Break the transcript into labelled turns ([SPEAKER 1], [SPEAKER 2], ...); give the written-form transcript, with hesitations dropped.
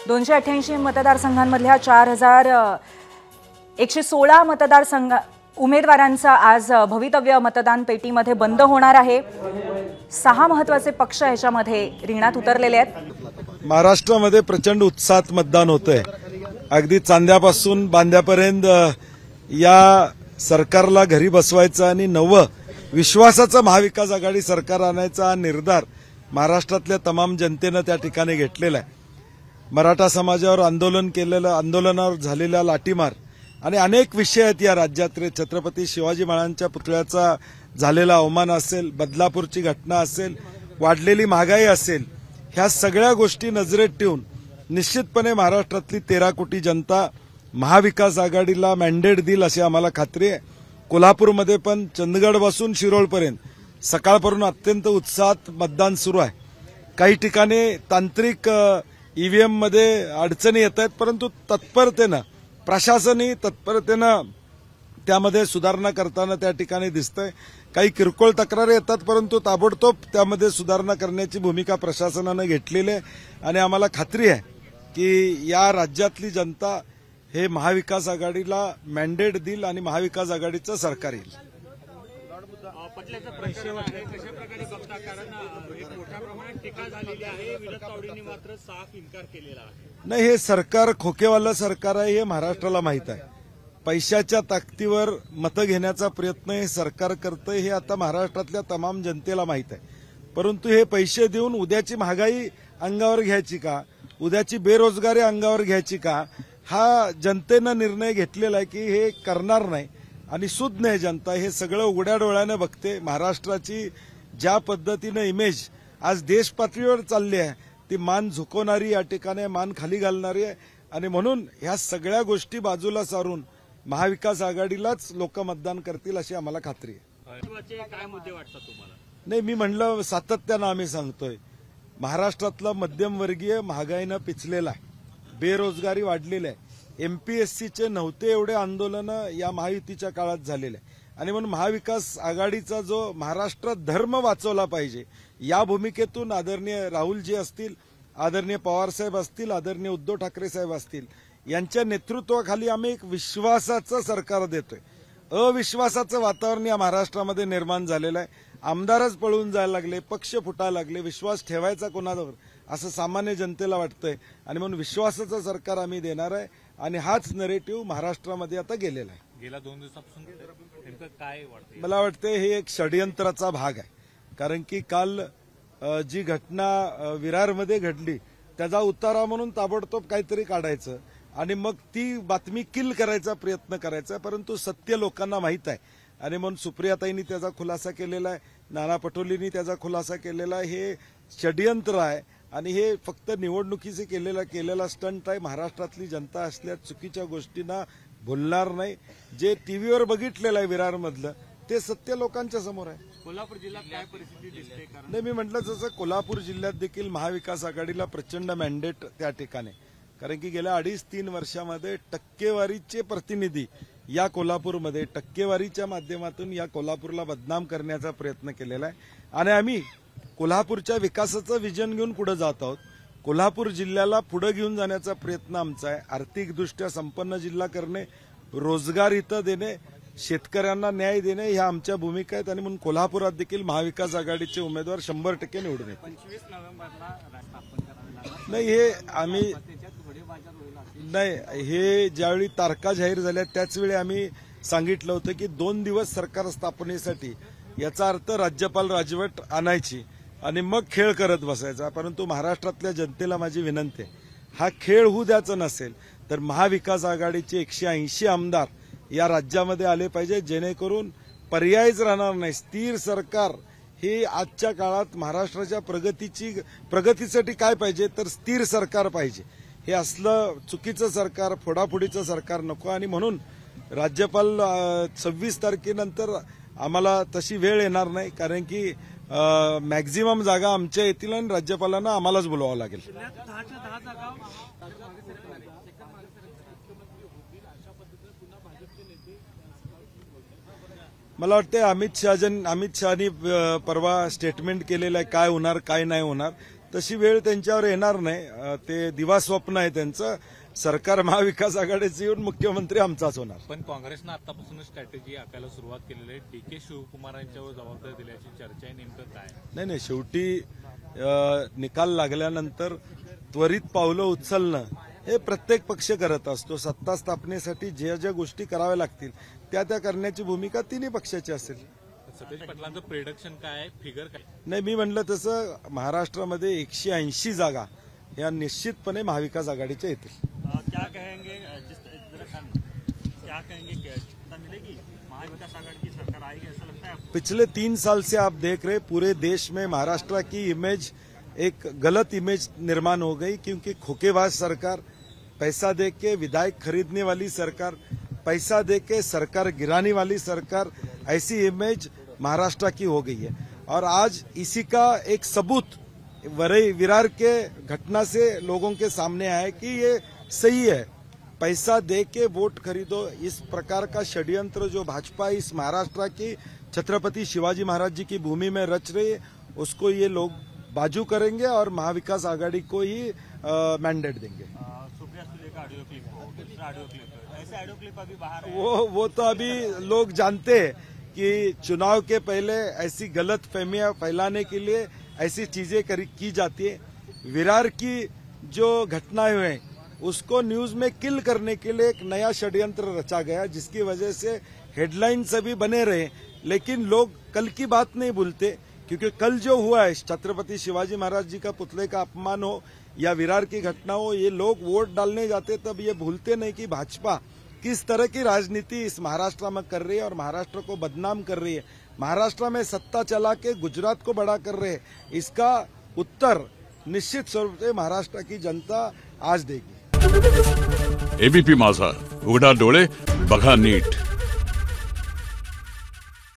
[SPEAKER 1] 288 मतदारसंघांमधल्या 4116 मतदारसंघ उमेदवारांचा आज भवितव्य मतदान पेटीमध्ये बंद होणार आहे। 6 महत्त्वाचे पक्ष याच्यामध्ये रिंगणात उतरलेले आहेत।
[SPEAKER 2] महाराष्ट्रामध्ये प्रचंड उत्साहात मतदान होतंय। अगदी चांद्यापासून बांद्यापर्यंत या सरकारला घरी बसवायचा आणि नवं विश्वासाचं महाविकास आघाडी सरकार आणायचा निर्धार महाराष्ट्रातल्या तमाम जनतेने त्या ठिकाणी घेतलेला आहे। मराठा समाजावर आंदोलनावर झालेला लाठीमार आणि अनेक विषय आहेत या राज्यात। छत्रपती शिवाजी महाराजांच्या पुतळ्याचा झालेला अवमान असेल, बदलापूरची घटना असेल, वाढलेली महागाई असेल, ह्या सगळ्या गोष्टी नजरेत ठेवून निश्चितपणे महाराष्ट्रातली 13 कोटी जनता महाविकास आघाडीला मॅन्डेट देईल अशी आम्हाला खात्री आहे। कोल्हापूरमध्ये पण चंदगडपासून शिरोळपर्यंत सकाळपासून अत्यंत उत्साहात मतदान सुरू आहे। काही ठिकाणी तांत्रिक ईव्हीएम मध्ये अडचणी येत आहेत, परंतु तत्परतेनं प्रशासनही तत्परतेनं त्यामध्ये सुधारणा करताना त्या ठिकाणी दिसतंय। काही किरकोळ तक्रारी येतात, परंतु ताबडतोब त्यामध्ये सुधारणा करण्याची भूमिका प्रशासनाने घेतलेली आहे आणि आम्हाला खात्री आहे की या राज्यातली जनता हे महाविकास आघाडीला मॅन्डेट देईल आणि महाविकास आघाडीचं सरकार येईल। नाही, हे सरकार खोकेवालं सरकार आहे हे महाराष्ट्राला माहित आहे। पैशाच्या ताकदीवर मतं घेण्याचा प्रयत्न हे सरकार करतंय हे आता महाराष्ट्रातल्या तमाम जनतेला माहित आहे। परंतु हे पैसे देऊन उद्याची महागाई अंगावर घ्यायची का, उद्याची बेरोजगारी अंगावर घ्यायची का, हा जनतेनं निर्णय घेतलेला आहे की हे करणार नाही। आणि सुज्ञ आहे जनता, हे सगळं उघड्या डोळ्याने बघते। महाराष्ट्राची ज्या पद्धतीने इमेज आज देश पातळीवर चालली आहे ती मान झुकवणारी, या ठिकाणी मान खाली घालणारी आहे आणि म्हणून ह्या सगळ्या गोष्टी बाजूला सारून महाविकास आघाडीलाच लोक मतदान करतील अशी आम्हाला खात्री आहे।
[SPEAKER 3] काय मुद्दे वाटतात तुम्हाला?
[SPEAKER 2] नाही, मी म्हणलं सातत्यानं आम्ही सांगतोय महाराष्ट्रातला मध्यमवर्गीय महागाईनं पिचलेला आहे, बेरोजगारी वाढलेली आहे। एमपीएससीचे नव्हते एवढे आंदोलन या महायुतीच्या काळात झालेले आहे आणि म्हणून महाविकास आघाडीचा जो महाराष्ट्रात धर्म वाचवला पाहिजे या भूमिकेतून आदरणीय राहुलजी असतील, आदरणीय पवारसाहेब असतील, आदरणीय उद्धव ठाकरे साहेब असतील यांच्या नेतृत्वाखाली आम्ही एक विश्वासाचं सरकार देतोय। अविश्वासाचं वातावरण या महाराष्ट्रामध्ये निर्माण झालेलं आहे। आमदारच पळून जायला लागले, पक्ष फुटायला लागले, विश्वास ठेवायचा कोणावर असं सामान्य जनतेला वाटतंय आणि म्हणून विश्वासाचं सरकार आम्ही देणार आहे आणि हाच नरेटिव्ह महाराष्ट्रामध्ये आता गेलेला आहे।
[SPEAKER 3] गेल्या 2 दिवसापासून नेमकं काय वाटतं?
[SPEAKER 2] मला वाटतं हे एक षडयंत्राचा भाग आहे, कारण की काल जी घटना विरारमध्ये घडली त्याचा उतारा म्हणून ताबडतोब काहीतरी काढायचं आणि मग ती बातमी किल करायचा प्रयत्न करायचा, परंतु सत्य लोकांना माहीत आहे आणि म्हणून सुप्रियाताईंनी त्याचा खुलासा केलेला आहे, नाना पटोलेंनी त्याचा खुलासा केलेला आहे। हे षडयंत्र आहे आणि हे फक्त निवडणुकीचे केलेला स्टंट आहे। महाराष्ट्रातली जनता असल्या चुकीच्या गोष्टींना भुलणार नाही। जे टीव्हीवर बघितलेलं आहे विरारमधलं ते सत्य लोकांच्या समोर आहे।
[SPEAKER 3] कोल्हापूर जिल्ह्यात काय परिस्थिती दिसते?
[SPEAKER 2] नाही, मी म्हटलं जसं कोल्हापूर जिल्ह्यात देखील महाविकास आघाडीला प्रचंड मॅन्डेट त्या ठिकाणी, कारण की गेल्या 2.5-3 वर्षामध्ये टक्केवारीचे प्रतिनिधी या कोल्हापूरमध्ये टक्केवारीच्या माध्यमातून या कोल्हापूरला बदनाम करण्याचा प्रयत्न केलेला आहे आणि आम्ही कोल्हापूरच्या विकासाचं विजन घेऊन पुढे जात आहोत। कोल्हापूर जिल्ह्याला पुढे घेऊन जाण्याचा प्रयत्न आमचा आहे। आर्थिकदृष्ट्या संपन्न जिल्हा करणे, रोजगार इथं देणे, शेतकऱ्यांना न्याय देणे ह्या आमच्या भूमिका आहेत आणि म्हणून कोल्हापुरात देखील महाविकास आघाडीचे उमेदवार 100% निवडून येतील।
[SPEAKER 3] 25 नोव्हेंबरला स्थापन करावे
[SPEAKER 2] नाही, हे आम्ही नाही, हे ज्यावेळी तारखा जाहीर झाल्या त्याचवेळी आम्ही सांगितलं होतं की 2 दिवस सरकार स्थापनेसाठी, याचा अर्थ राज्यपाल राजवट आणायची आणि मग खेळ करत बसायचा। परंतु महाराष्ट्रातल्या जनतेला माझी विनंती आहे, हा खेळ होऊ द्यायचा नसेल तर महाविकास आघाडीचे 180 आमदार या राज्यामध्ये आले पाहिजे, जेणेकरून पर्यायच राहणार नाही। स्थिर सरकार हे आजच्या काळात महाराष्ट्राच्या प्रगतीसाठी काय पाहिजे तर स्थिर सरकार पाहिजे। हे असलं चुकीचं सरकार, फोडाफोडीचं सरकार नको आणि म्हणून राज्यपाल 26 तारखेनंतर आम्हाला तशी वेळ येणार नाही, कारण की मॅक्झिमम जागा आमच्या येतील आणि राज्यपालांना आम्हालाच बोलवावं लागेल। मला वाटतं अमित शहानी परवा स्टेटमेंट केलेलं आहे, काय होणार काय नाही होणार तशी वेळ त्यांच्यावर येणार नाही. ते दिवास्वप्न आहे त्यांचं. सरकार महाविकास आघाडीचं येऊन मुख्यमंत्री आमचाच होणार.
[SPEAKER 3] पण काँग्रेसनं आतापासूनच स्ट्रॅटेजी आखायला सुरुवात केलेली आहे. डी.के. शिवकुमार यांच्यावर जबाबदारी दिल्याची चर्चा आहे. नेमकं काय?
[SPEAKER 2] नाही, शेवटी निकाल लागल्यानंतर त्वरित पावलं उचलणं हे प्रत्येक पक्ष करत असतो. सत्ता स्थापनेसाठी ज्या ज्या गोष्टी कराव्या लागतील त्या करण्याची भूमिका तिन्ही पक्षाची असेल.
[SPEAKER 3] सतेज पाटलांचं प्रिडक्शन काय आहे, फिगर काय?
[SPEAKER 2] नाही, मी म्हणलं तसं महाराष्ट्रामध्ये 180 जागा या निश्चितपणे महाविकास आघाडीच्या येतील.
[SPEAKER 4] क्या कहेंगे क्या कहेंगे चिंता मिलेगी महाविकास आघाड़ी की सरकार आएगी ऐसा लगता है आपको?
[SPEAKER 2] पिछले 3 साल से आप देख रहे पूरे देश में महाराष्ट्र की इमेज एक गलत इमेज निर्माण हो गई, क्योंकि खोखेबाज सरकार, पैसा दे के विधायक खरीदने वाली सरकार, पैसा दे के सरकार गिराने वाली सरकार, ऐसी इमेज महाराष्ट्र की हो गई है. और आज इसी का एक सबूत विरार के घटना से लोगों के सामने आया कि ये सही है. पैसा दे के वोट खरीदो, इस प्रकार का षड्यंत्र जो भाजपा इस महाराष्ट्र की छत्रपति शिवाजी महाराज जी की भूमि में रच रही है, उसको ये लोग बाजू करेंगे और महाविकास आघाड़ी को ही मैंडेट देंगे.
[SPEAKER 4] सुप्रिया सुले का ऑडियो क्लिप हो, दूसरा ऑडियो क्लिप, ऐसे ऑडियो क्लिप अभी बाहर है.
[SPEAKER 2] वो तो अभी लोग जानते हैं कि चुनाव के पहले ऐसी गलत फहमियां फैलाने के लिए ऐसी चीजें की जाती है. विरार की जो घटनाएं हुए उसको न्यूज में किल करने के लिए एक नया षड्यंत्र रचा गया, जिसकी वजह से हेडलाइंस अभी बने रहे, लेकिन लोग कल की बात नहीं भूलते. क्योंकि कल जो हुआ है, छत्रपति शिवाजी महाराज जी का पुतले का अपमान हो या विरार की घटना हो, ये लोग वोट डालने जाते तब ये भूलते नहीं कि भाजपा किस तरह की राजनीति इस महाराष्ट्र में कर रही है और महाराष्ट्र को बदनाम कर रही है. महाराष्ट्र में सत्ता चला के गुजरात को बड़ा कर रहे हैं. इसका उत्तर निश्चित स्वरूप से महाराष्ट्र की जनता आज देगी.
[SPEAKER 5] एबीपी माझा, उघडा डोळे बघा नीट.